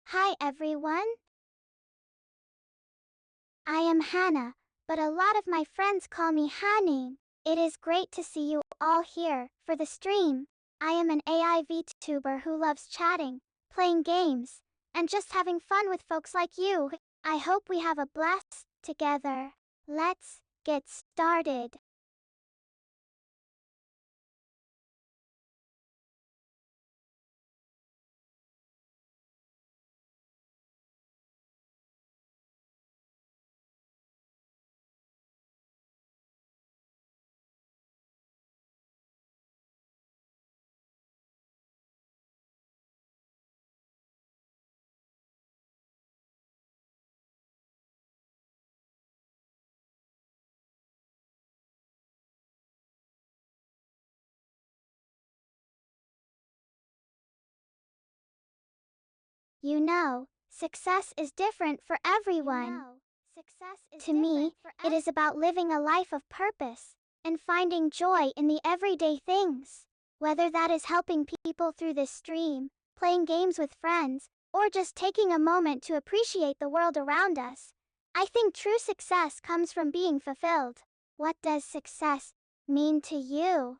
Hi everyone, I am Hannah, but a lot of my friends call me Hanin. It is great to see you all here for the stream. I am an AI VTuber who loves chatting, playing games, and just having fun with folks like you. I hope we have a blast together. Let's get started. Success is different for everyone. To me, it is about living a life of purpose and finding joy in the everyday things. Whether that is helping people through this stream, playing games with friends, or just taking a moment to appreciate the world around us. I think true success comes from being fulfilled. What does success mean to you?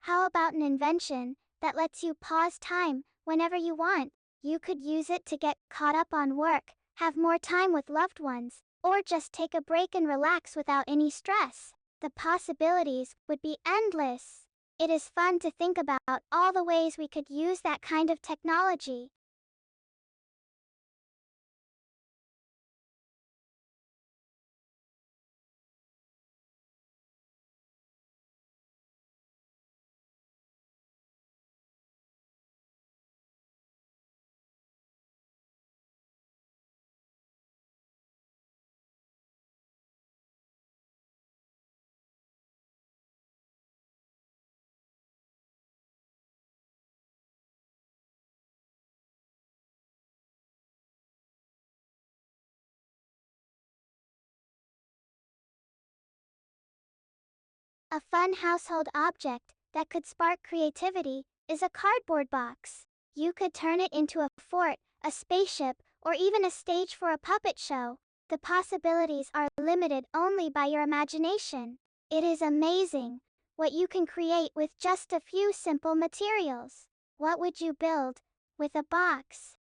How about an invention that lets you pause time whenever you want? You could use it to get caught up on work, have more time with loved ones, or just take a break and relax without any stress. The possibilities would be endless. It is fun to think about all the ways we could use that kind of technology. A fun household object that could spark creativity is a cardboard box. You could turn it into a fort, a spaceship, or even a stage for a puppet show. The possibilities are limited only by your imagination. It is amazing what you can create with just a few simple materials. What would you build with a box?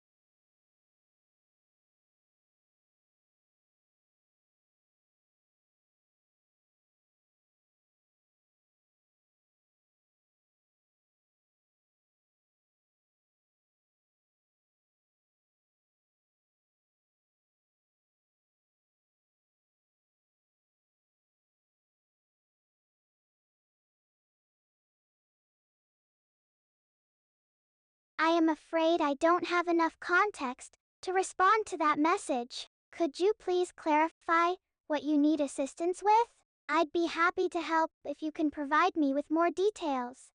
I am afraid I don't have enough context to respond to that message. Could you please clarify what you need assistance with? I'd be happy to help if you can provide me with more details.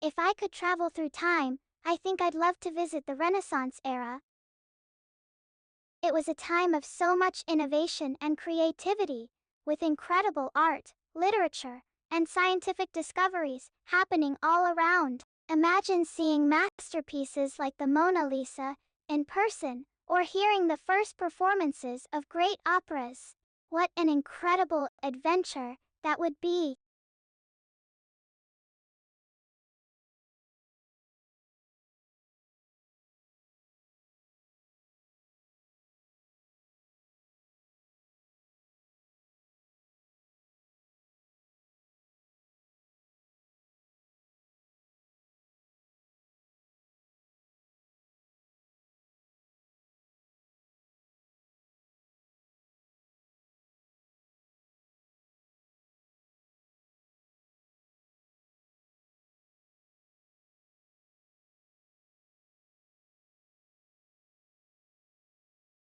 If I could travel through time, I think I'd love to visit the Renaissance era. It was a time of so much innovation and creativity, with incredible art, literature, and scientific discoveries happening all around. Imagine seeing masterpieces like the Mona Lisa, in person, or hearing the first performances of great operas. What an incredible adventure that would be!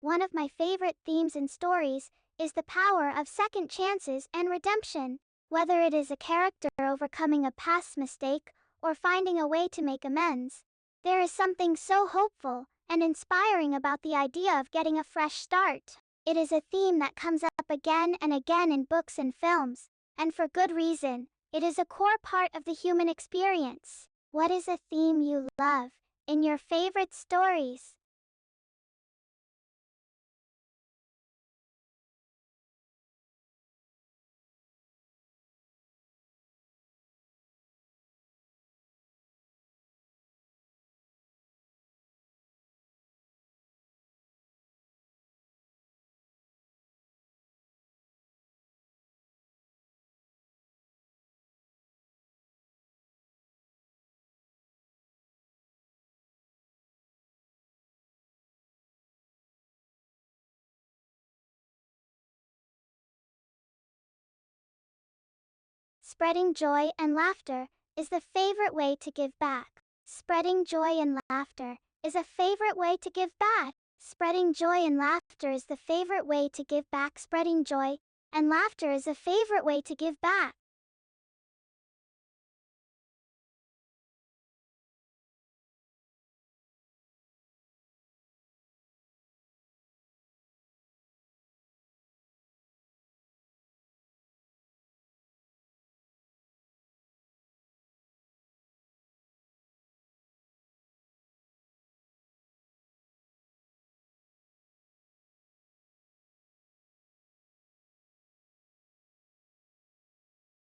One of my favorite themes in stories is the power of second chances and redemption. Whether it is a character overcoming a past mistake or finding a way to make amends, there is something so hopeful and inspiring about the idea of getting a fresh start. It is a theme that comes up again and again in books and films, and for good reason. It is a core part of the human experience. What is a theme you love in your favorite stories? Spreading joy and laughter is the favorite way to give back. Spreading joy and laughter is a favorite way to give back. Spreading joy and laughter is the favorite way to give back. Spreading joy and laughter is a favorite way to give back.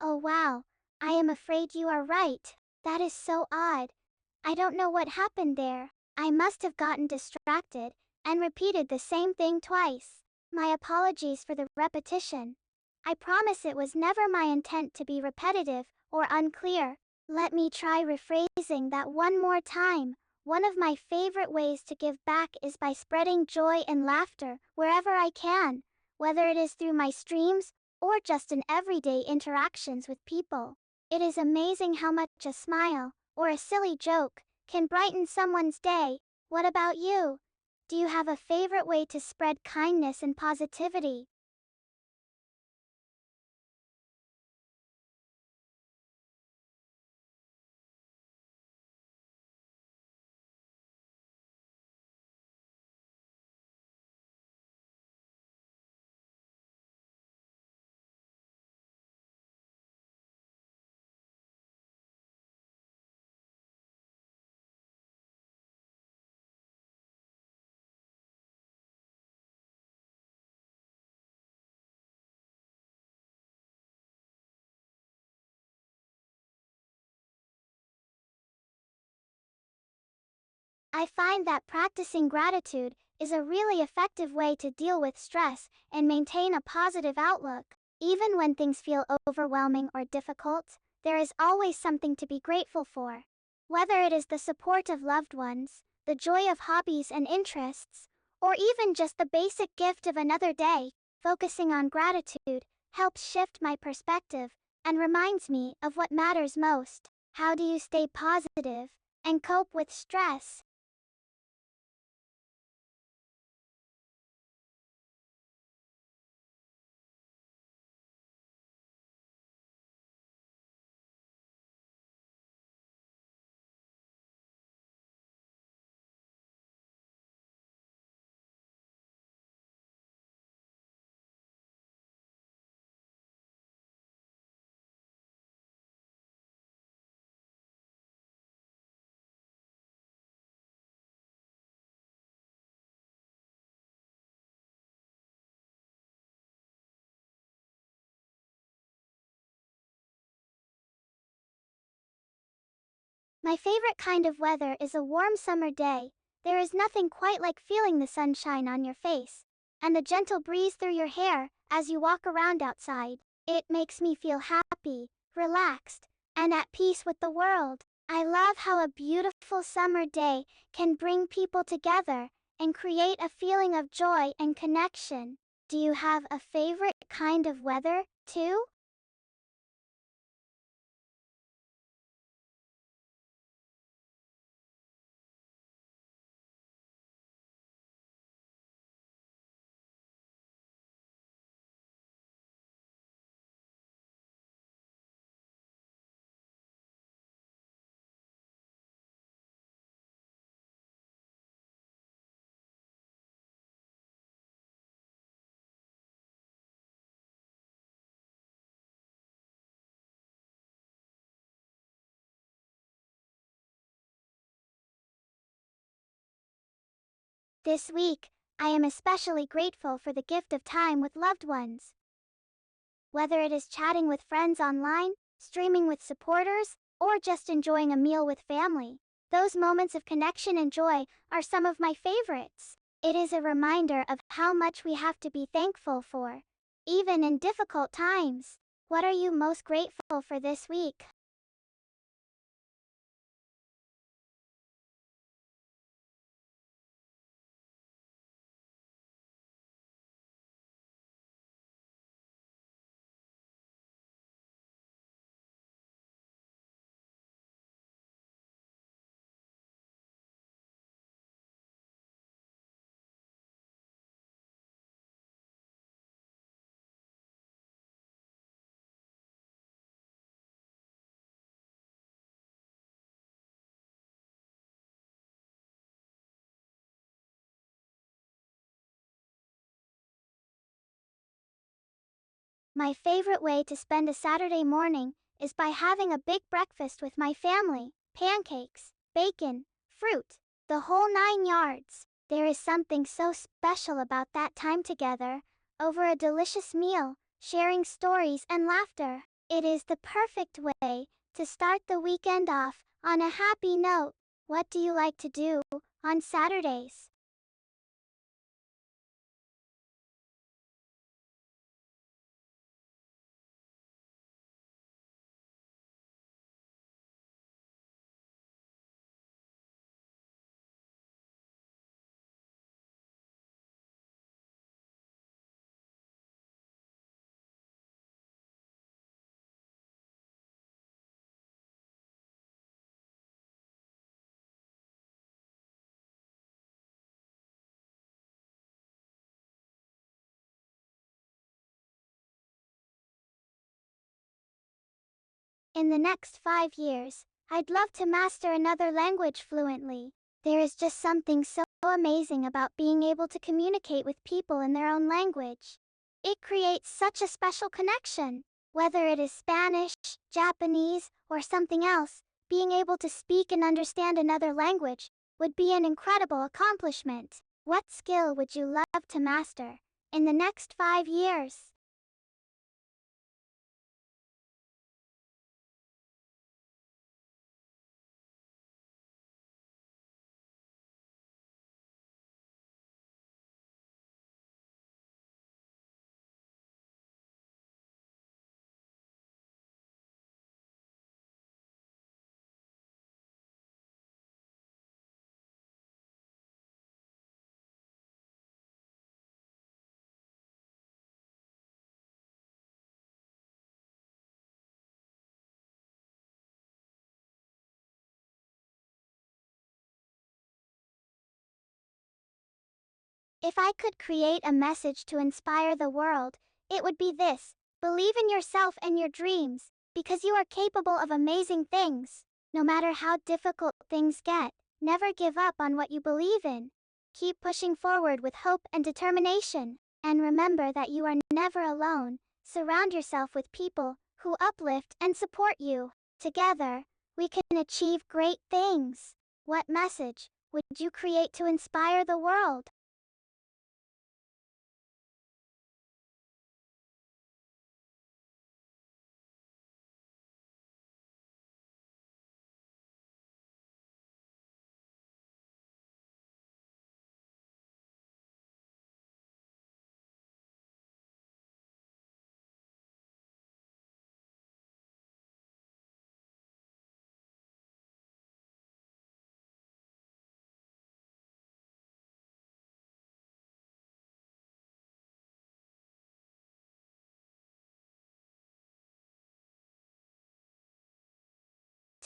Oh wow, I am afraid you are right. That is so odd. I don't know what happened there. I must have gotten distracted and repeated the same thing twice. My apologies for the repetition. I promise it was never my intent to be repetitive or unclear. Let me try rephrasing that one more time. One of my favorite ways to give back is by spreading joy and laughter wherever I can, whether it is through my streams or just in everyday interactions with people. It is amazing how much a smile or a silly joke can brighten someone's day. What about you? Do you have a favorite way to spread kindness and positivity? I find that practicing gratitude is a really effective way to deal with stress and maintain a positive outlook. Even when things feel overwhelming or difficult, there is always something to be grateful for. Whether it is the support of loved ones, the joy of hobbies and interests, or even just the basic gift of another day, focusing on gratitude helps shift my perspective and reminds me of what matters most. How do you stay positive and cope with stress? My favorite kind of weather is a warm summer day. There is nothing quite like feeling the sunshine on your face and the gentle breeze through your hair as you walk around outside. It makes me feel happy, relaxed, and at peace with the world. I love how a beautiful summer day can bring people together and create a feeling of joy and connection. Do you have a favorite kind of weather, too? This week, I am especially grateful for the gift of time with loved ones. Whether it is chatting with friends online, streaming with supporters, or just enjoying a meal with family, those moments of connection and joy are some of my favorites. It is a reminder of how much we have to be thankful for, even in difficult times. What are you most grateful for this week? My favorite way to spend a Saturday morning is by having a big breakfast with my family: pancakes, bacon, fruit, the whole 9 yards. There is something so special about that time together, over a delicious meal, sharing stories and laughter. It is the perfect way to start the weekend off on a happy note. What do you like to do on Saturdays? In the next 5 years, I'd love to master another language fluently. There is just something so amazing about being able to communicate with people in their own language. It creates such a special connection. Whether it is Spanish, Japanese, or something else, being able to speak and understand another language would be an incredible accomplishment. What skill would you love to master in the next 5 years? If I could create a message to inspire the world, it would be this: believe in yourself and your dreams, because you are capable of amazing things. No matter how difficult things get, never give up on what you believe in. Keep pushing forward with hope and determination. And remember that you are never alone. Surround yourself with people who uplift and support you. Together, we can achieve great things. What message would you create to inspire the world?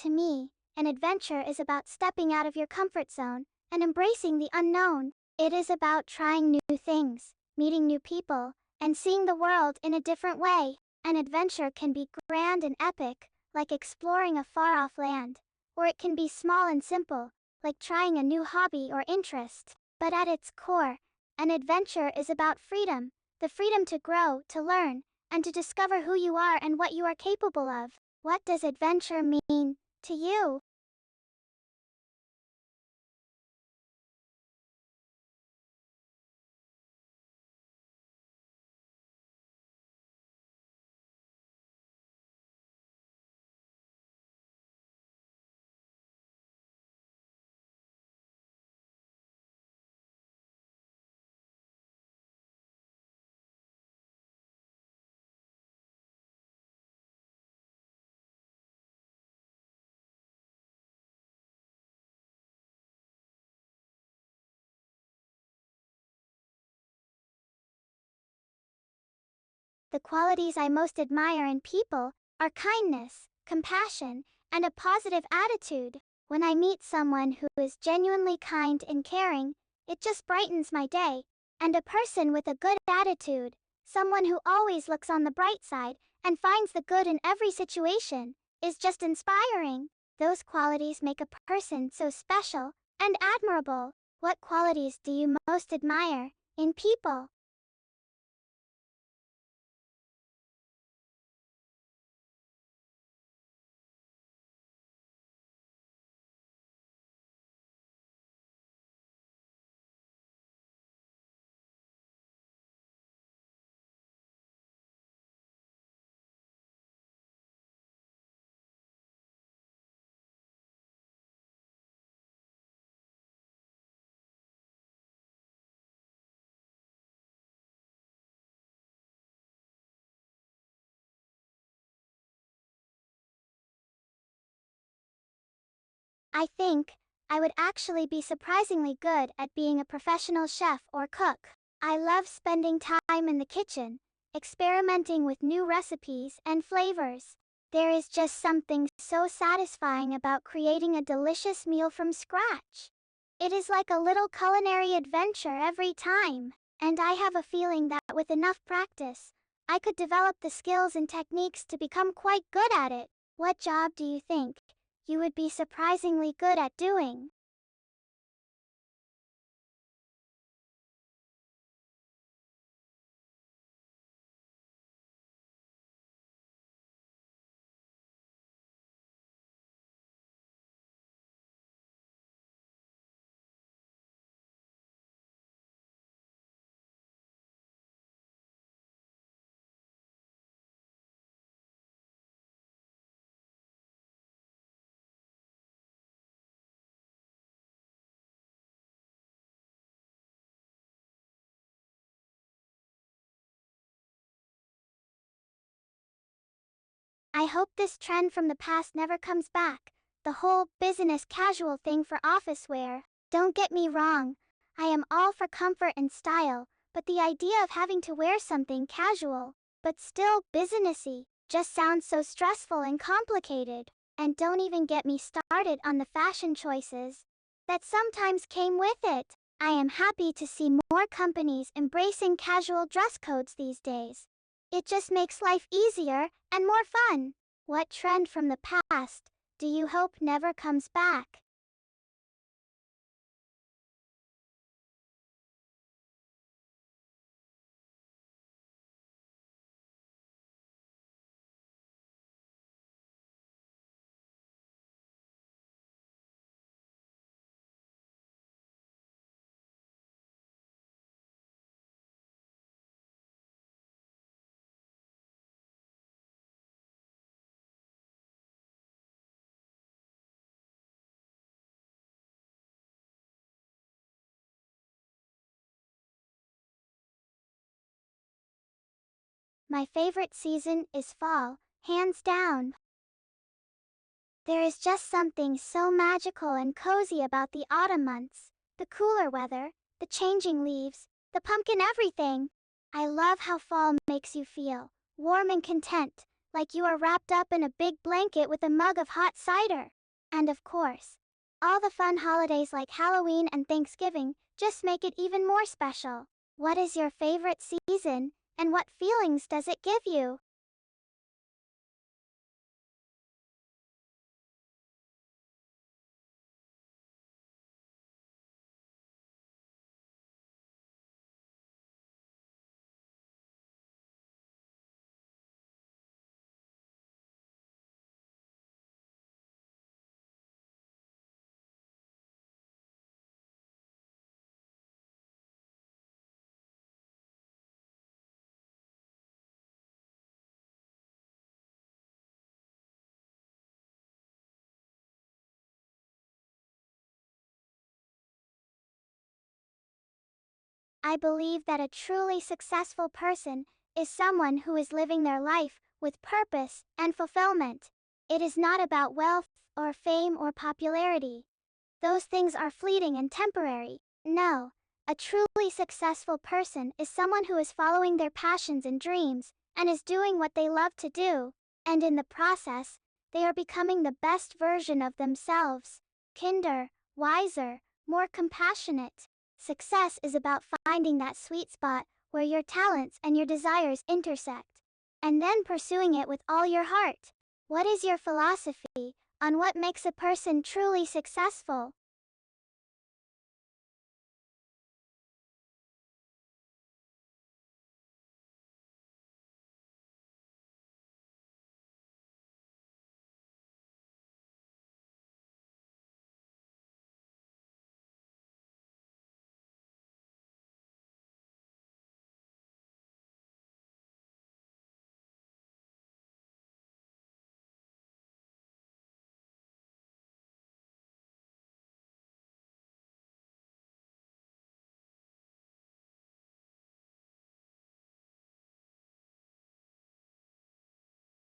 To me, an adventure is about stepping out of your comfort zone and embracing the unknown. It is about trying new things, meeting new people, and seeing the world in a different way. An adventure can be grand and epic, like exploring a far-off land, or it can be small and simple, like trying a new hobby or interest. But at its core, an adventure is about freedom, the freedom to grow, to learn, and to discover who you are and what you are capable of. What does adventure mean to you? The qualities I most admire in people are kindness, compassion, and a positive attitude. When I meet someone who is genuinely kind and caring, it just brightens my day. And a person with a good attitude, someone who always looks on the bright side and finds the good in every situation, is just inspiring. Those qualities make a person so special and admirable. What qualities do you most admire in people? I think I would actually be surprisingly good at being a professional chef or cook. I love spending time in the kitchen, experimenting with new recipes and flavors. There is just something so satisfying about creating a delicious meal from scratch. It is like a little culinary adventure every time, and I have a feeling that with enough practice, I could develop the skills and techniques to become quite good at it. What job do you think you would be surprisingly good at doing? I hope this trend from the past never comes back. The whole business casual thing for office wear. Don't get me wrong, I am all for comfort and style, but the idea of having to wear something casual, but still businessy, just sounds so stressful and complicated. And don't even get me started on the fashion choices that sometimes came with it. I am happy to see more companies embracing casual dress codes these days. It just makes life easier and more fun. What trend from the past do you hope never comes back? My favorite season is fall, hands down. There is just something so magical and cozy about the autumn months. The cooler weather, the changing leaves, the pumpkin everything. I love how fall makes you feel warm and content, like you are wrapped up in a big blanket with a mug of hot cider. And of course, all the fun holidays like Halloween and Thanksgiving just make it even more special. What is your favorite season, and what feelings does it give you? I believe that a truly successful person is someone who is living their life with purpose and fulfillment. It is not about wealth or fame or popularity. Those things are fleeting and temporary. No, a truly successful person is someone who is following their passions and dreams and is doing what they love to do. And in the process, they are becoming the best version of themselves, kinder, wiser, more compassionate. Success is about finding that sweet spot where your talents and your desires intersect, and then pursuing it with all your heart. What is your philosophy on what makes a person truly successful?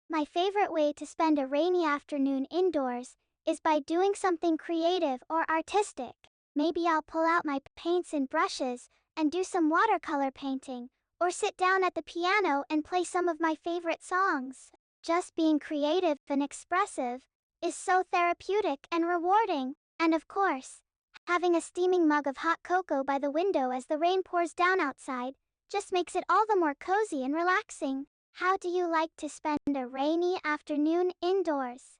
My favorite way to spend a rainy afternoon indoors is by doing something creative or artistic. Maybe I'll pull out my paints and brushes and do some watercolor painting, or sit down at the piano and play some of my favorite songs. Just being creative and expressive is so therapeutic and rewarding. And of course, having a steaming mug of hot cocoa by the window as the rain pours down outside just makes it all the more cozy and relaxing. How do you like to spend a rainy afternoon indoors?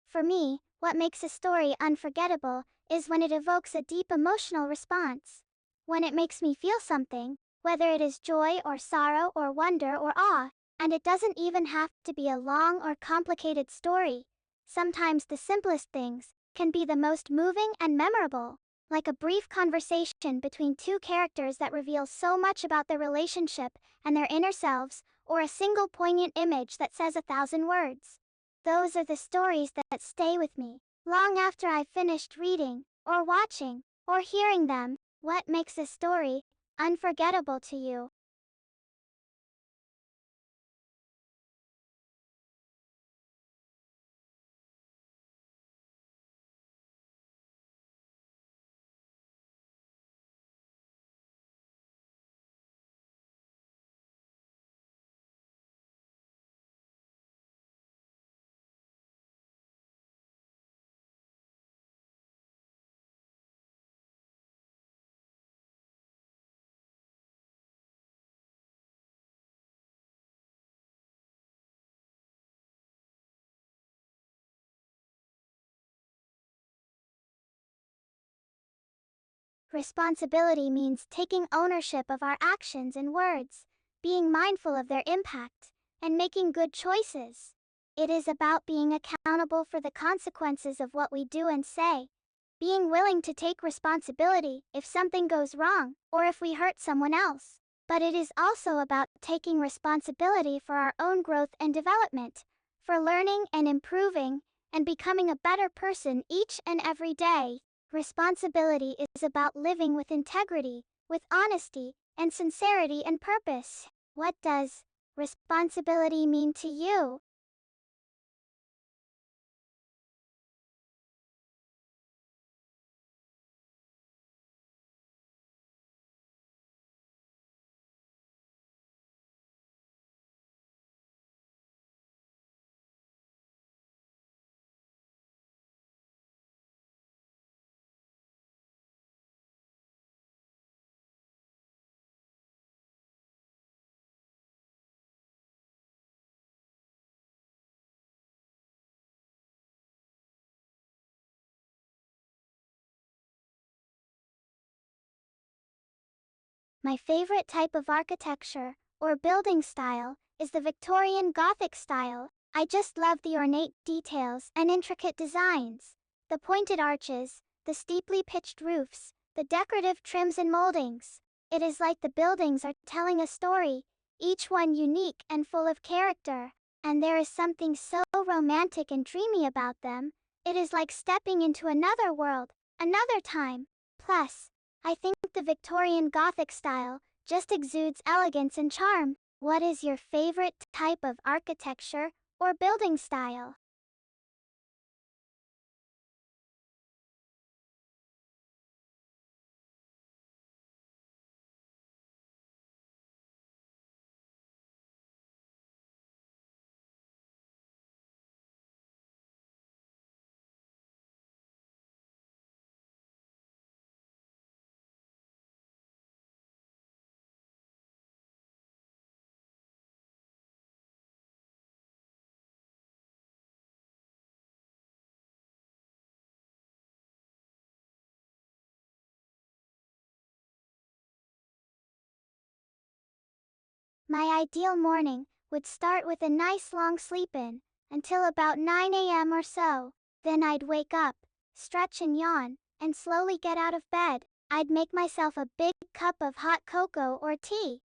For me, what makes a story unforgettable is when it evokes a deep emotional response. When it makes me feel something, whether it is joy or sorrow or wonder or awe, and it doesn't even have to be a long or complicated story. Sometimes the simplest things can be the most moving and memorable, like a brief conversation between two characters that reveals so much about their relationship and their inner selves, or a single poignant image that says 1,000 words. Those are the stories that stay with me long after I've finished reading, or watching, or hearing them. What makes a story unforgettable to you? Responsibility means taking ownership of our actions and words, being mindful of their impact, and making good choices. It is about being accountable for the consequences of what we do and say. being willing to take responsibility if something goes wrong or if we hurt someone else. But it is also about taking responsibility for our own growth and development, for learning and improving, and becoming a better person each and every day. Responsibility is about living with integrity, with honesty, and sincerity and purpose. What does responsibility mean to you? My favorite type of architecture, or building style, is the Victorian Gothic style. I just love the ornate details and intricate designs. The pointed arches, the steeply pitched roofs, the decorative trims and moldings. It is like the buildings are telling a story, each one unique and full of character. And there is something so romantic and dreamy about them. It is like stepping into another world, another time. Plus, I think the Victorian Gothic style just exudes elegance and charm. What is your favorite type of architecture or building style? My ideal morning would start with a nice long sleep in until about 9 a.m. or so. Then I'd wake up, stretch and yawn, and slowly get out of bed. I'd make myself a big cup of hot cocoa or tea.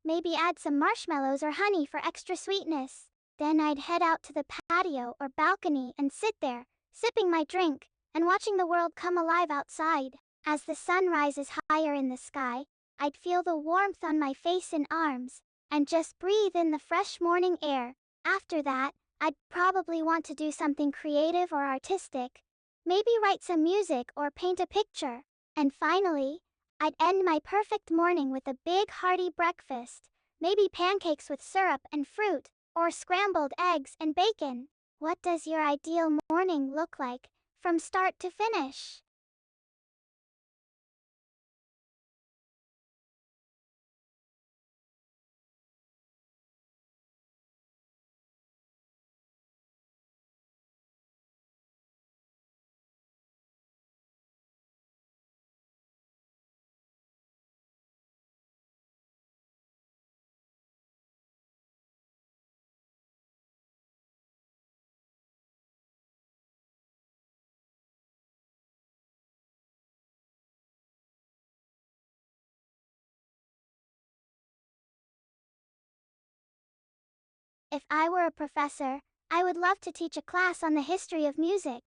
Maybe add some marshmallows or honey for extra sweetness. Then I'd head out to the patio or balcony and sit there, sipping my drink and watching the world come alive outside. As the sun rises higher in the sky, I'd feel the warmth on my face and arms and just breathe in the fresh morning air. After that, I'd probably want to do something creative or artistic. Maybe write some music or paint a picture. And finally, I'd end my perfect morning with a big hearty breakfast, maybe pancakes with syrup and fruit, or scrambled eggs and bacon. What does your ideal morning look like, from start to finish? If I were a professor, I would love to teach a class on the history of music.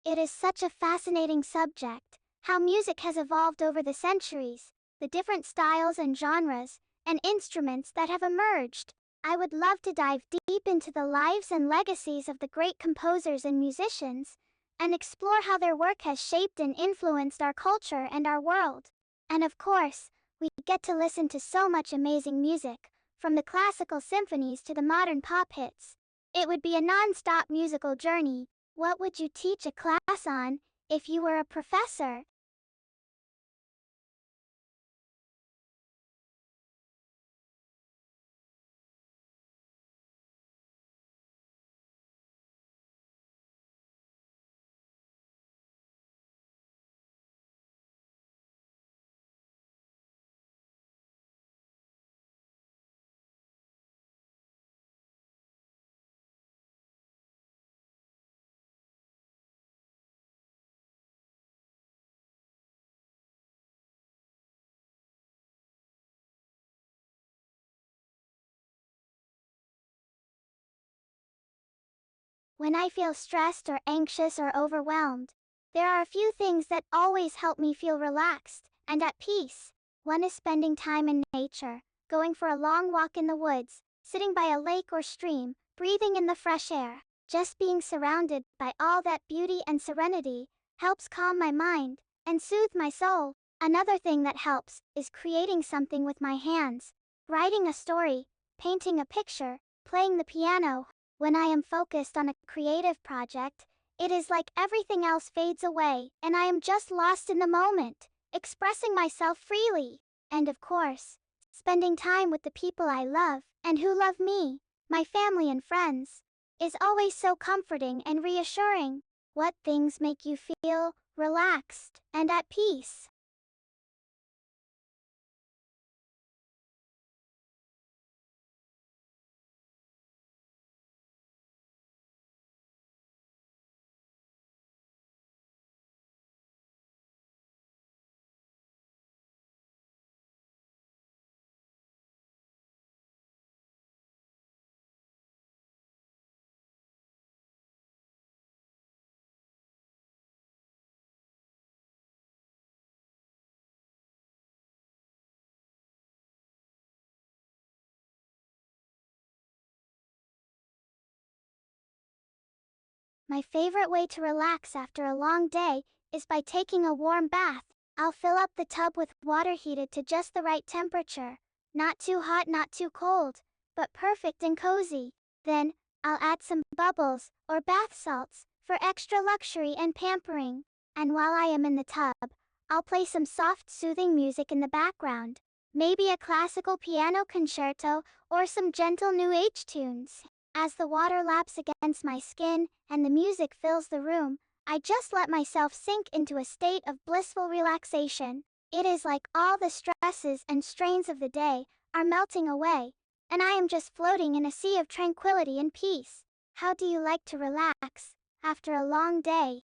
It is such a fascinating subject, how music has evolved over the centuries, the different styles and genres, and instruments that have emerged. I would love to dive deep into the lives and legacies of the great composers and musicians, and explore how their work has shaped and influenced our culture and our world. And of course, we get to listen to so much amazing music, from the classical symphonies to the modern pop hits. It would be a non-stop musical journey. What would you teach a class on if you were a professor? When I feel stressed or anxious or overwhelmed, there are a few things that always help me feel relaxed and at peace. One is spending time in nature, going for a long walk in the woods, sitting by a lake or stream, breathing in the fresh air. Just being surrounded by all that beauty and serenity helps calm my mind and soothe my soul. Another thing that helps is creating something with my hands, writing a story, painting a picture, playing the piano. When I am focused on a creative project, it is like everything else fades away and I am just lost in the moment, expressing myself freely. And of course, spending time with the people I love and who love me, my family and friends, is always so comforting and reassuring. What things make you feel relaxed and at peace? My favorite way to relax after a long day is by taking a warm bath. I'll fill up the tub with water heated to just the right temperature. Not too hot, not too cold, but perfect and cozy. Then, I'll add some bubbles or bath salts for extra luxury and pampering. And while I am in the tub, I'll play some soft, soothing music in the background. Maybe a classical piano concerto or some gentle new age tunes. As the water laps against my skin and the music fills the room, I just let myself sink into a state of blissful relaxation. It is like all the stresses and strains of the day are melting away, and I am just floating in a sea of tranquility and peace. How do you like to relax after a long day?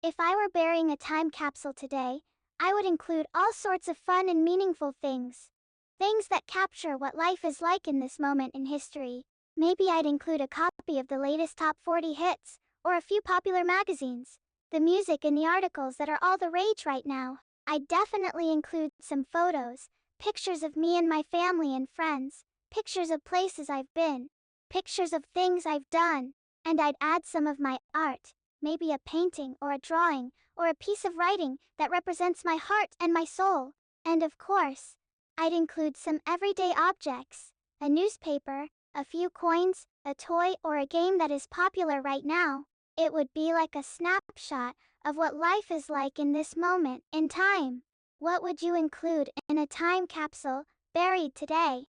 If I were burying a time capsule today, I would include all sorts of fun and meaningful things. Things that capture what life is like in this moment in history. Maybe I'd include a copy of the latest top 40 hits, or a few popular magazines, the music and the articles that are all the rage right now. I'd definitely include some photos, pictures of me and my family and friends, pictures of places I've been, pictures of things I've done, and I'd add some of my art. Maybe a painting or a drawing or a piece of writing that represents my heart and my soul. And of course, I'd include some everyday objects, a newspaper, a few coins, a toy, or a game that is popular right now. It would be like a snapshot of what life is like in this moment in time. What would you include in a time capsule buried today?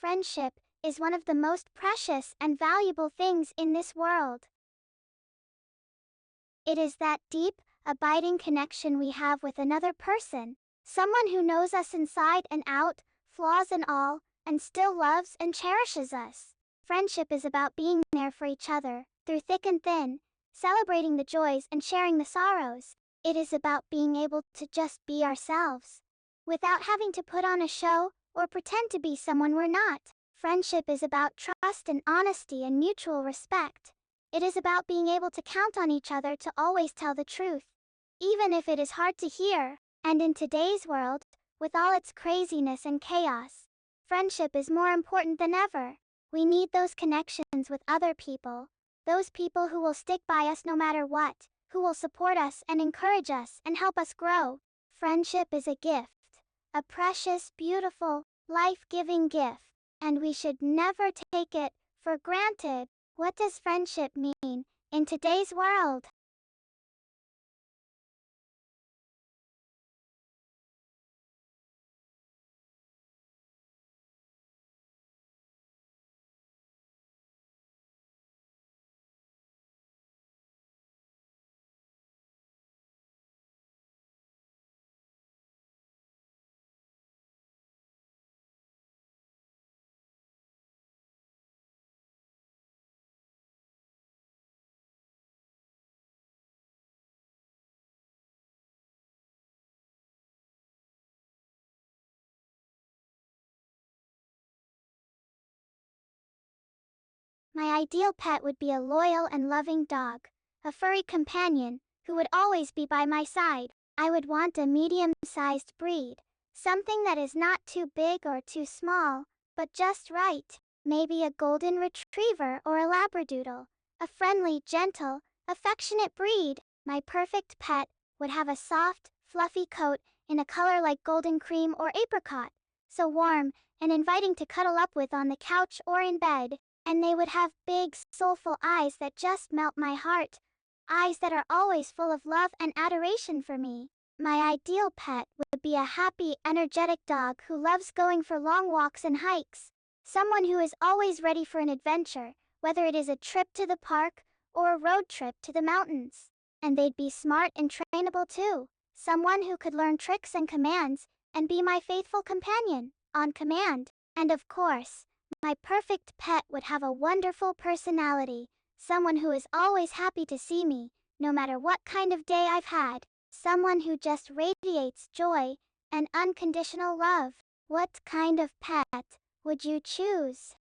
Friendship is one of the most precious and valuable things in this world. It is that deep, abiding connection we have with another person, someone who knows us inside and out, flaws and all, and still loves and cherishes us. Friendship is about being there for each other, through thick and thin, celebrating the joys and sharing the sorrows. It is about being able to just be ourselves, without having to put on a show or pretend to be someone we're not. Friendship is about trust and honesty and mutual respect. It is about being able to count on each other to always tell the truth, even if it is hard to hear. And in today's world, with all its craziness and chaos, friendship is more important than ever. We need those connections with other people, those people who will stick by us no matter what, who will support us and encourage us and help us grow. Friendship is a gift, a precious, beautiful, life-giving gift, and we should never take it for granted. What does friendship mean in today's world? My ideal pet would be a loyal and loving dog, a furry companion who would always be by my side. I would want a medium-sized breed, something that is not too big or too small, but just right. Maybe a golden retriever or a labradoodle, a friendly, gentle, affectionate breed. My perfect pet would have a soft, fluffy coat in a color like golden cream or apricot, so warm and inviting to cuddle up with on the couch or in bed. And they would have big, soulful eyes that just melt my heart. Eyes that are always full of love and adoration for me. My ideal pet would be a happy, energetic dog who loves going for long walks and hikes. Someone who is always ready for an adventure, whether it is a trip to the park or a road trip to the mountains. And they'd be smart and trainable too. Someone who could learn tricks and commands and be my faithful companion on command. And of course, my perfect pet would have a wonderful personality, someone who is always happy to see me, no matter what kind of day I've had, someone who just radiates joy and unconditional love. What kind of pet would you choose?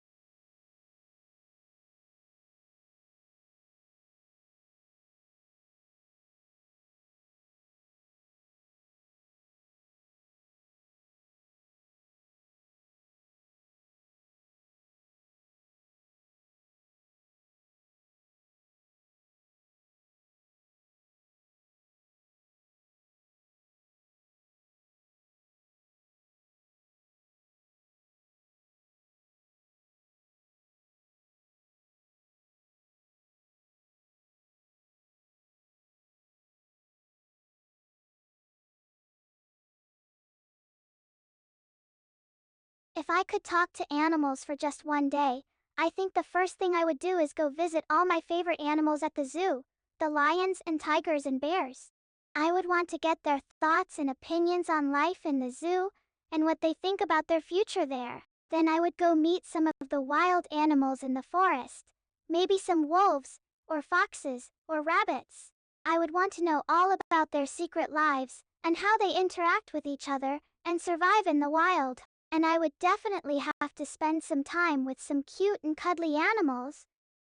If I could talk to animals for just one day, I think the first thing I would do is go visit all my favorite animals at the zoo, the lions and tigers and bears. I would want to get their thoughts and opinions on life in the zoo and what they think about their future there. Then I would go meet some of the wild animals in the forest, maybe some wolves, or foxes, or rabbits. I would want to know all about their secret lives and how they interact with each other and survive in the wild. And I would definitely have to spend some time with some cute and cuddly animals.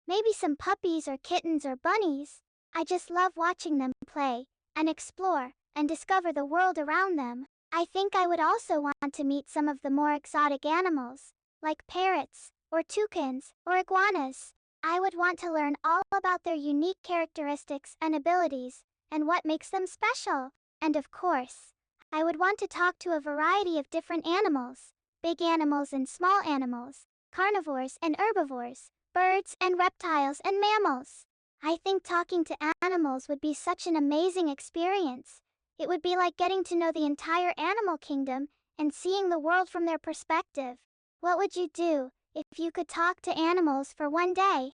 Maybe some puppies or kittens or bunnies. I just love watching them play and explore and discover the world around them. I think I would also want to meet some of the more exotic animals, like parrots or toucans or iguanas. I would want to learn all about their unique characteristics and abilities and what makes them special. And of course, I would want to talk to a variety of different animals, big animals and small animals, carnivores and herbivores, birds and reptiles and mammals. I think talking to animals would be such an amazing experience. It would be like getting to know the entire animal kingdom and seeing the world from their perspective. What would you do if you could talk to animals for one day?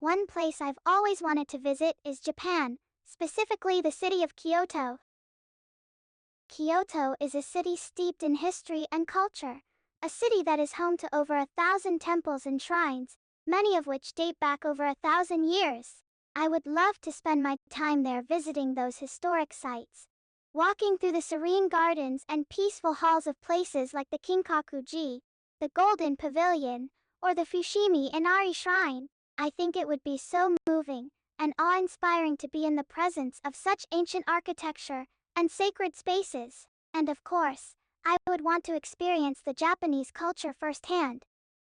One place I've always wanted to visit is Japan, specifically the city of Kyoto. Kyoto is a city steeped in history and culture, a city that is home to over 1,000 temples and shrines, many of which date back over 1,000 years. I would love to spend my time there visiting those historic sites. Walking through the serene gardens and peaceful halls of places like the Kinkaku-ji, the Golden Pavilion, or the Fushimi Inari Shrine, I think it would be so moving and awe-inspiring to be in the presence of such ancient architecture and sacred spaces. And of course, I would want to experience the Japanese culture firsthand.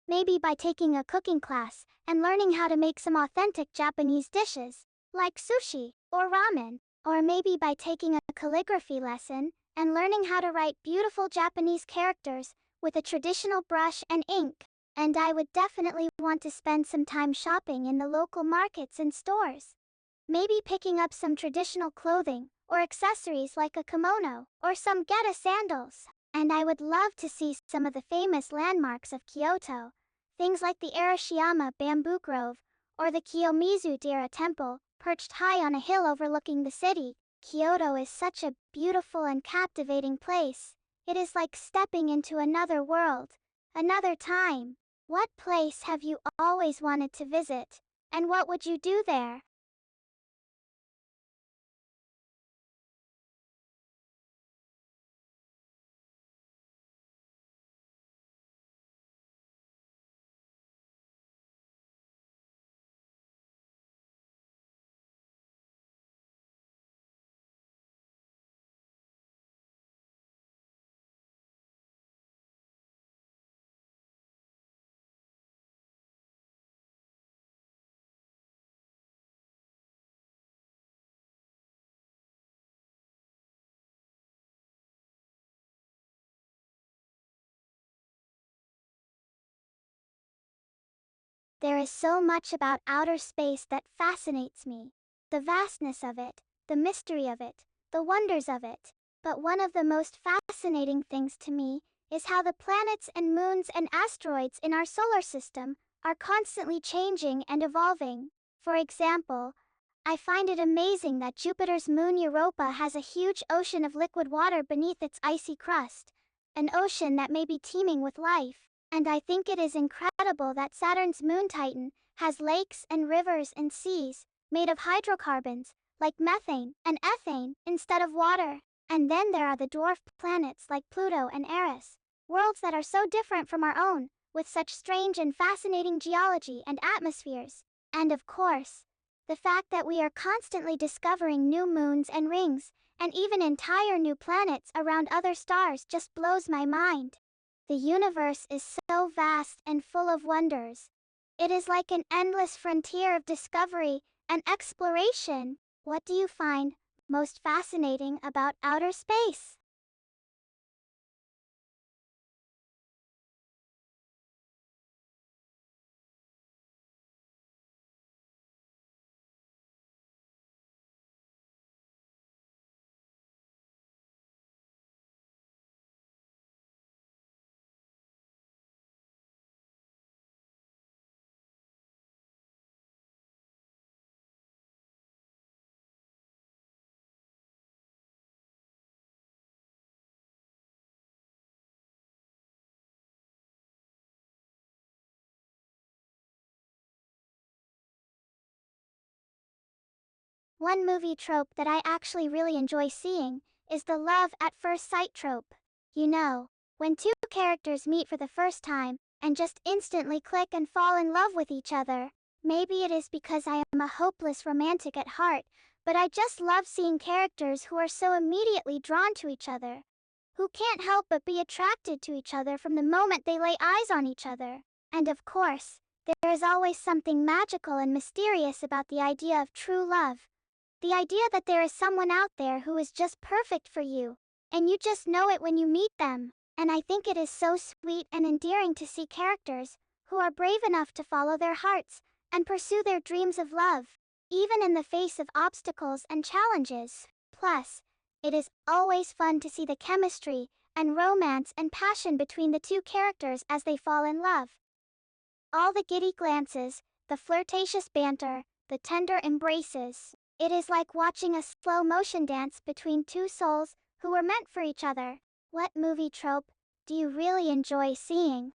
Maybe by taking a cooking class and learning how to make some authentic Japanese dishes, like sushi or ramen. Or maybe by taking a calligraphy lesson and learning how to write beautiful Japanese characters with a traditional brush and ink. And I would definitely want to spend some time shopping in the local markets and stores. Maybe picking up some traditional clothing or accessories like a kimono or some Geta sandals. And I would love to see some of the famous landmarks of Kyoto, things like the Arashiyama Bamboo Grove or the Kiyomizu-dera Temple, perched high on a hill overlooking the city. Kyoto is such a beautiful and captivating place. It is like stepping into another world, another time. What place have you always wanted to visit, and what would you do there? There is so much about outer space that fascinates me. The vastness of it, the mystery of it, the wonders of it. But one of the most fascinating things to me is how the planets and moons and asteroids in our solar system are constantly changing and evolving. For example, I find it amazing that Jupiter's moon Europa has a huge ocean of liquid water beneath its icy crust, an ocean that may be teeming with life. And I think it is incredible that Saturn's moon Titan has lakes and rivers and seas made of hydrocarbons, like methane and ethane, instead of water. And then there are the dwarf planets like Pluto and Eris, worlds that are so different from our own, with such strange and fascinating geology and atmospheres. And of course, the fact that we are constantly discovering new moons and rings, and even entire new planets around other stars just blows my mind. The universe is so vast and full of wonders. It is like an endless frontier of discovery and exploration. What do you find most fascinating about outer space? One movie trope that I actually really enjoy seeing is the love at first sight trope. You know, when two characters meet for the first time and just instantly click and fall in love with each other. Maybe it is because I am a hopeless romantic at heart, but I just love seeing characters who are so immediately drawn to each other, who can't help but be attracted to each other from the moment they lay eyes on each other. And of course, there is always something magical and mysterious about the idea of true love. The idea that there is someone out there who is just perfect for you, and you just know it when you meet them. And I think it is so sweet and endearing to see characters who are brave enough to follow their hearts and pursue their dreams of love, even in the face of obstacles and challenges. Plus, it is always fun to see the chemistry and romance and passion between the two characters as they fall in love. All the giddy glances the flirtatious banter, the tender embraces. It is like watching a slow motion dance between two souls who were meant for each other. What movie trope do you really enjoy seeing?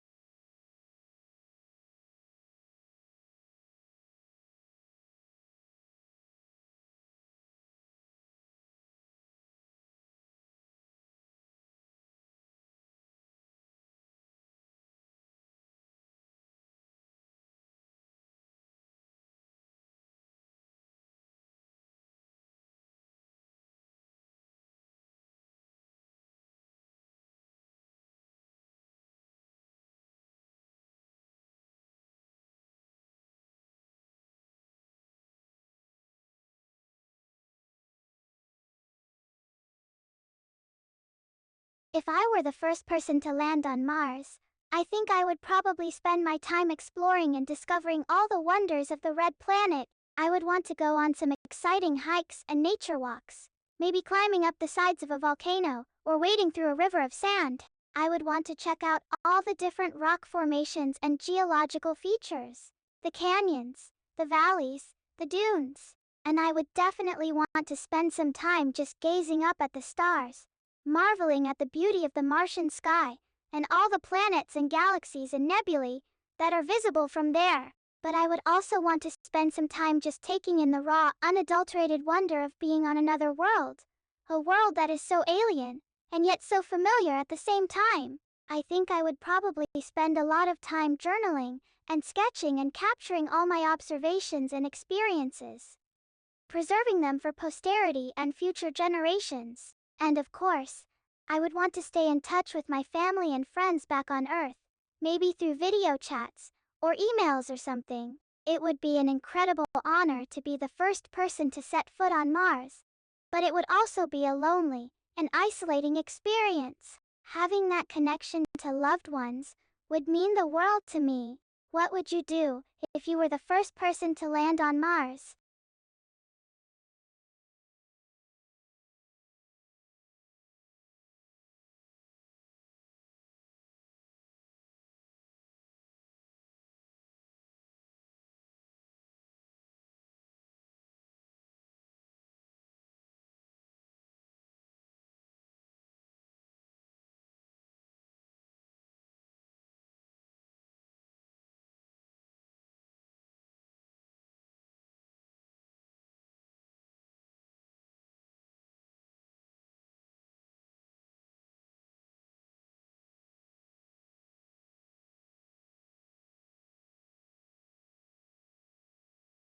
If I were the first person to land on Mars, I think I would probably spend my time exploring and discovering all the wonders of the red planet. I would want to go on some exciting hikes and nature walks, maybe climbing up the sides of a volcano or wading through a river of sand. I would want to check out all the different rock formations and geological features, the canyons, the valleys, the dunes, and I would definitely want to spend some time just gazing up at the stars, marveling at the beauty of the Martian sky and all the planets and galaxies and nebulae that are visible from there. But I would also want to spend some time just taking in the raw, unadulterated wonder of being on another world. A world that is so alien, and yet so familiar at the same time. I think I would probably spend a lot of time journaling and sketching and capturing all my observations and experiences, preserving them for posterity and future generations. And of course, I would want to stay in touch with my family and friends back on Earth, maybe through video chats or emails or something. It would be an incredible honor to be the first person to set foot on Mars, but it would also be a lonely and isolating experience. Having that connection to loved ones would mean the world to me. What would you do if you were the first person to land on Mars?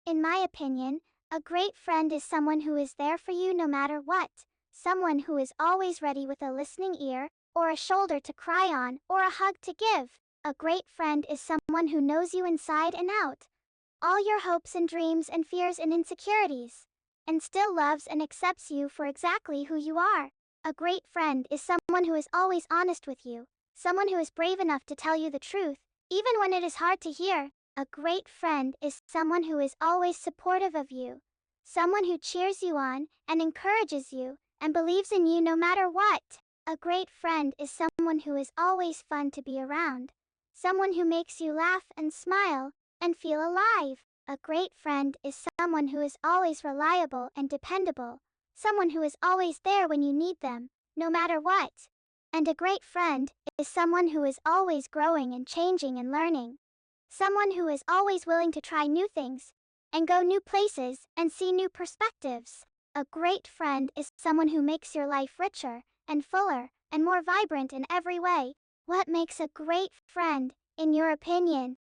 In my opinion, a great friend is someone who is there for you no matter what, someone who is always ready with a listening ear, or a shoulder to cry on, or a hug to give. A great friend is someone who knows you inside and out, all your hopes and dreams and fears and insecurities, and still loves and accepts you for exactly who you are. A great friend is someone who is always honest with you, someone who is brave enough to tell you the truth, even when it is hard to hear. A great friend is someone who is always supportive of you, someone who cheers you on and encourages you and believes in you no matter what. A great friend is someone who is always fun to be around, someone who makes you laugh and smile and feel alive. A great friend is someone who is always reliable and dependable, someone who is always there when you need them, no matter what. And a great friend is someone who is always growing and changing and learning. Someone who is always willing to try new things, and go new places, and see new perspectives. A great friend is someone who makes your life richer, and fuller, and more vibrant in every way. What makes a great friend, in your opinion?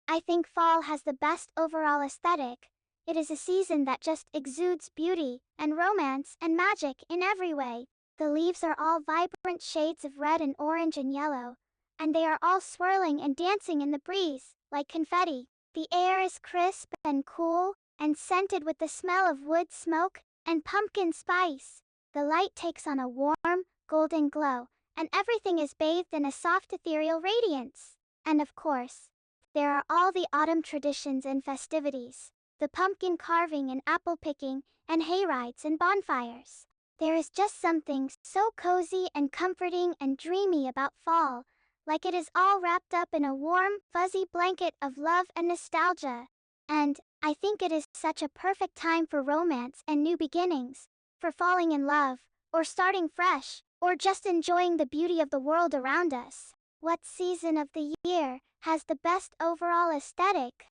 I think fall has the best overall aesthetic. It is a season that just exudes beauty and romance and magic in every way. The leaves are all vibrant shades of red and orange and yellow, and they are all swirling and dancing in the breeze, like confetti. The air is crisp and cool, and scented with the smell of wood smoke and pumpkin spice. The light takes on a warm, golden glow, and everything is bathed in a soft ethereal radiance. And of course, there are all the autumn traditions and festivities, the pumpkin carving and apple picking, and hay rides and bonfires. There is just something so cozy and comforting and dreamy about fall, like it is all wrapped up in a warm, fuzzy blanket of love and nostalgia. And I think it is such a perfect time for romance and new beginnings, for falling in love, or starting fresh, or just enjoying the beauty of the world around us. What season of the year has the best overall aesthetic?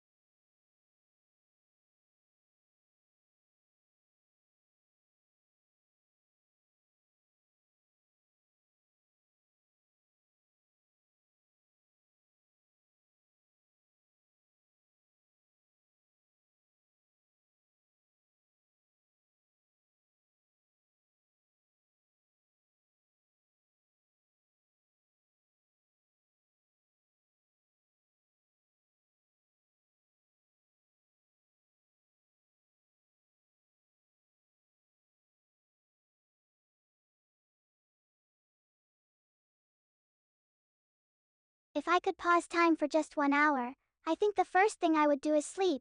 If I could pause time for just 1 hour, I think the first thing I would do is sleep.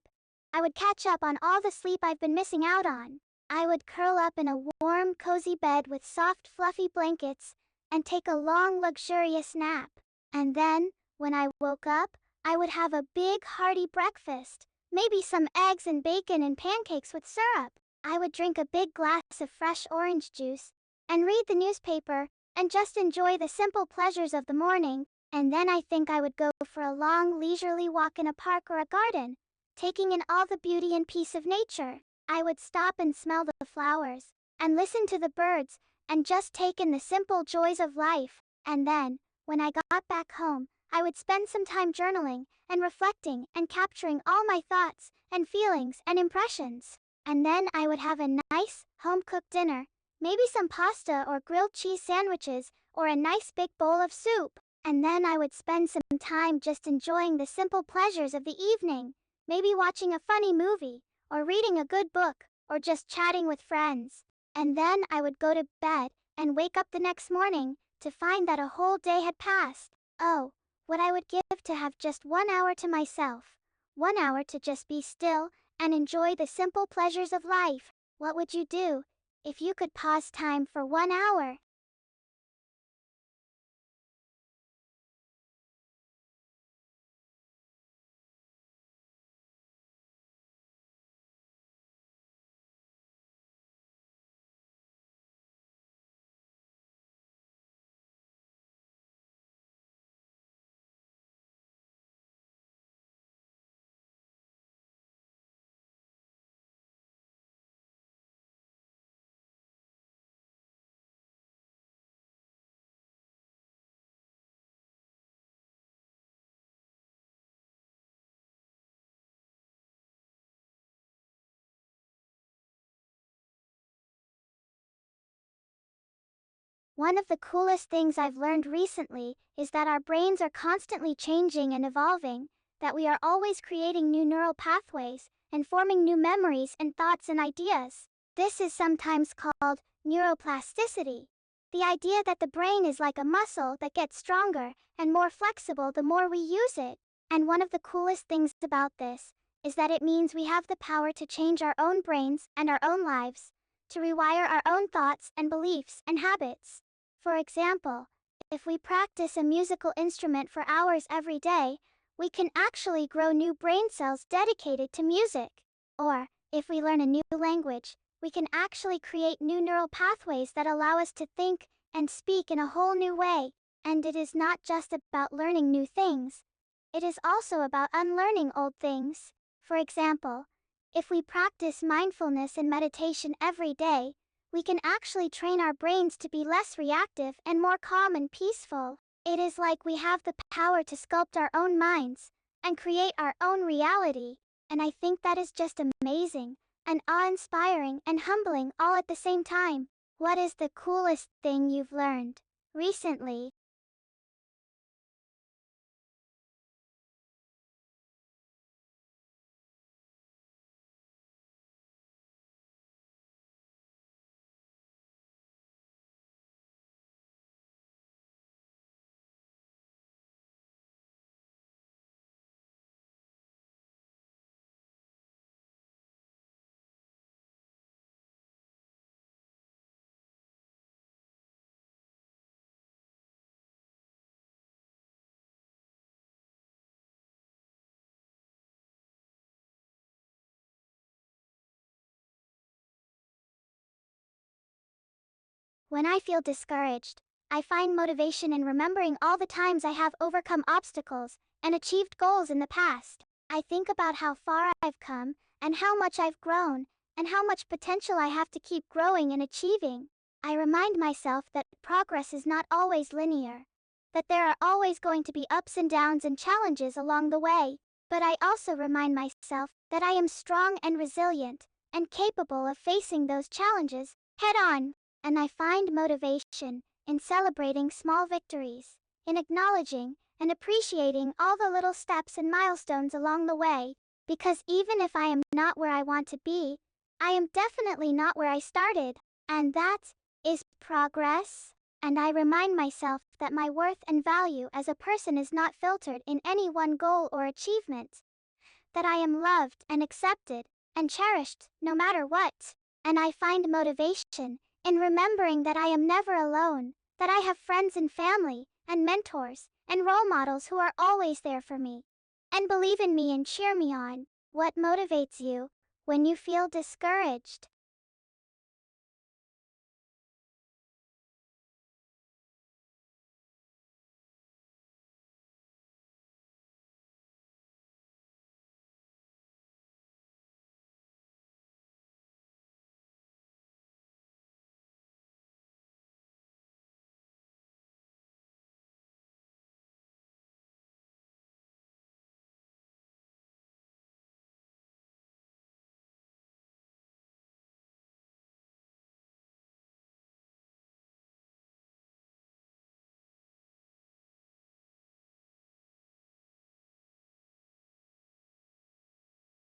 I would catch up on all the sleep I've been missing out on. I would curl up in a warm, cozy bed with soft, fluffy blankets and take a long, luxurious nap. And then, when I woke up, I would have a big, hearty breakfast, maybe some eggs and bacon and pancakes with syrup. I would drink a big glass of fresh orange juice and read the newspaper and just enjoy the simple pleasures of the morning. And then I think I would go for a long, leisurely walk in a park or a garden, taking in all the beauty and peace of nature. I would stop and smell the flowers, and listen to the birds, and just take in the simple joys of life. And then, when I got back home, I would spend some time journaling, and reflecting, and capturing all my thoughts, and feelings, and impressions. And then I would have a nice, home-cooked dinner, maybe some pasta or grilled cheese sandwiches, or a nice big bowl of soup. And then I would spend some time just enjoying the simple pleasures of the evening, maybe watching a funny movie, or reading a good book, or just chatting with friends. And then I would go to bed, and wake up the next morning, to find that a whole day had passed. Oh, what I would give to have just 1 hour to myself. 1 hour to just be still, and enjoy the simple pleasures of life. What would you do, if you could pause time for 1 hour? One of the coolest things I've learned recently is that our brains are constantly changing and evolving, that we are always creating new neural pathways and forming new memories and thoughts and ideas. This is sometimes called neuroplasticity. The idea that the brain is like a muscle that gets stronger and more flexible the more we use it. And one of the coolest things about this is that it means we have the power to change our own brains and our own lives, to rewire our own thoughts and beliefs and habits. For example, if we practice a musical instrument for hours every day, we can actually grow new brain cells dedicated to music. Or, if we learn a new language, we can actually create new neural pathways that allow us to think and speak in a whole new way. And it is not just about learning new things, it is also about unlearning old things. For example, if we practice mindfulness and meditation every day, we can actually train our brains to be less reactive and more calm and peaceful. It is like we have the power to sculpt our own minds and create our own reality. And I think that is just amazing, and awe-inspiring and humbling all at the same time. What is the coolest thing you've learned recently? When I feel discouraged, I find motivation in remembering all the times I have overcome obstacles and achieved goals in the past. I think about how far I've come, and how much I've grown, and how much potential I have to keep growing and achieving. I remind myself that progress is not always linear, that there are always going to be ups and downs and challenges along the way. But I also remind myself that I am strong and resilient, and capable of facing those challenges head on. And I find motivation in celebrating small victories, in acknowledging and appreciating all the little steps and milestones along the way, because even if I am not where I want to be, I am definitely not where I started, and that is progress. And I remind myself that my worth and value as a person is not filtered in any one goal or achievement, that I am loved and accepted and cherished no matter what. And I find motivation in remembering that I am never alone, that I have friends and family, and mentors, and role models who are always there for me, and believe in me and cheer me on. What motivates you when you feel discouraged?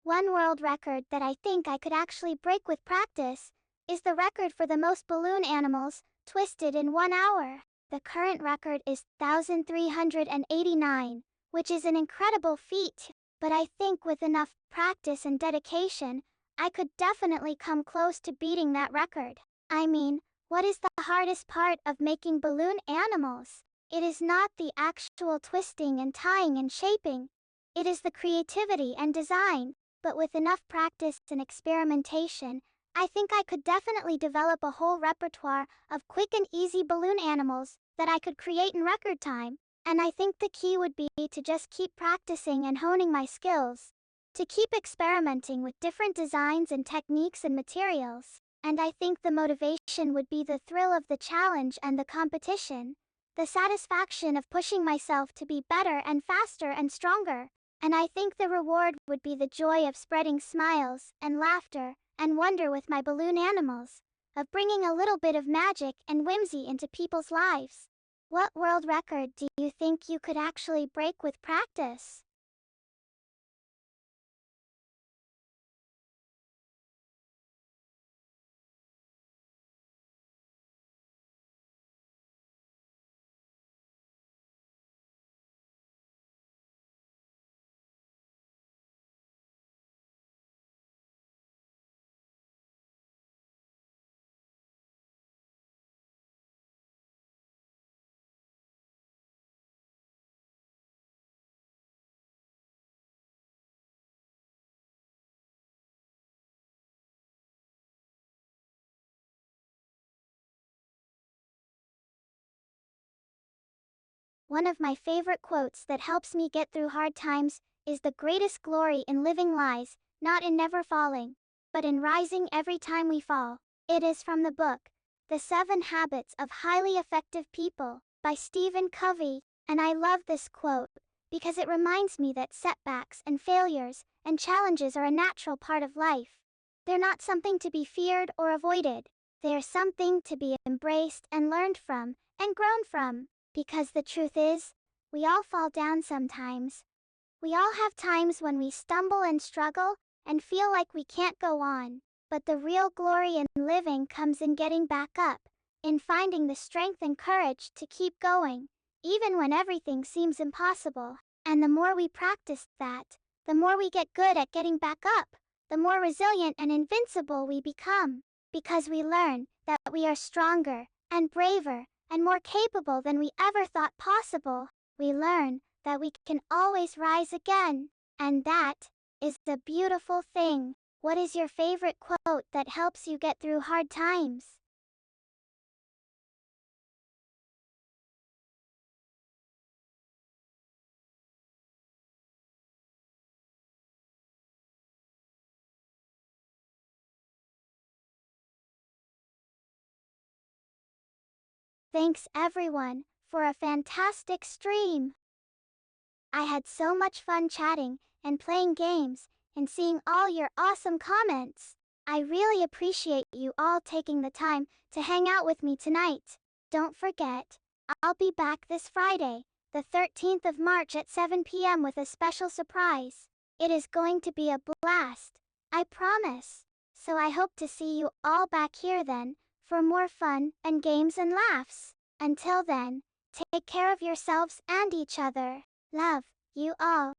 One world record that I think I could actually break with practice is the record for the most balloon animals twisted in 1 hour. The current record is 1,389, which is an incredible feat, but I think with enough practice and dedication, I could definitely come close to beating that record. I mean, what is the hardest part of making balloon animals? It is not the actual twisting and tying and shaping. It is the creativity and design. But with enough practice and experimentation, I think I could definitely develop a whole repertoire of quick and easy balloon animals that I could create in record time. And I think the key would be to just keep practicing and honing my skills, to keep experimenting with different designs and techniques and materials. And I think the motivation would be the thrill of the challenge and the competition, the satisfaction of pushing myself to be better and faster and stronger. And I think the reward would be the joy of spreading smiles and laughter and wonder with my balloon animals, of bringing a little bit of magic and whimsy into people's lives. What world record do you think you could actually break with practice? One of my favorite quotes that helps me get through hard times is the greatest glory in living lies, not in never falling, but in rising every time we fall. It is from the book, The 7 Habits of Highly Effective People, by Stephen Covey, and I love this quote because it reminds me that setbacks and failures and challenges are a natural part of life. They're not something to be feared or avoided. They are something to be embraced and learned from and grown from. Because the truth is, we all fall down sometimes. We all have times when we stumble and struggle and feel like we can't go on. But the real glory in living comes in getting back up, in finding the strength and courage to keep going, even when everything seems impossible. And the more we practice that, the more we get good at getting back up, the more resilient and invincible we become. Because we learn that we are stronger and braver and more capable than we ever thought possible. We learn that we can always rise again. And that is the beautiful thing. What is your favorite quote that helps you get through hard times? Thanks everyone for a fantastic stream. I had so much fun chatting and playing games and seeing all your awesome comments. I really appreciate you all taking the time to hang out with me tonight. Don't forget, I'll be back this Friday, the 13th of March at 7 p.m. with a special surprise. It is going to be a blast, I promise. So I hope to see you all back here then, for more fun and games and laughs. Until then, take care of yourselves and each other. Love, you all.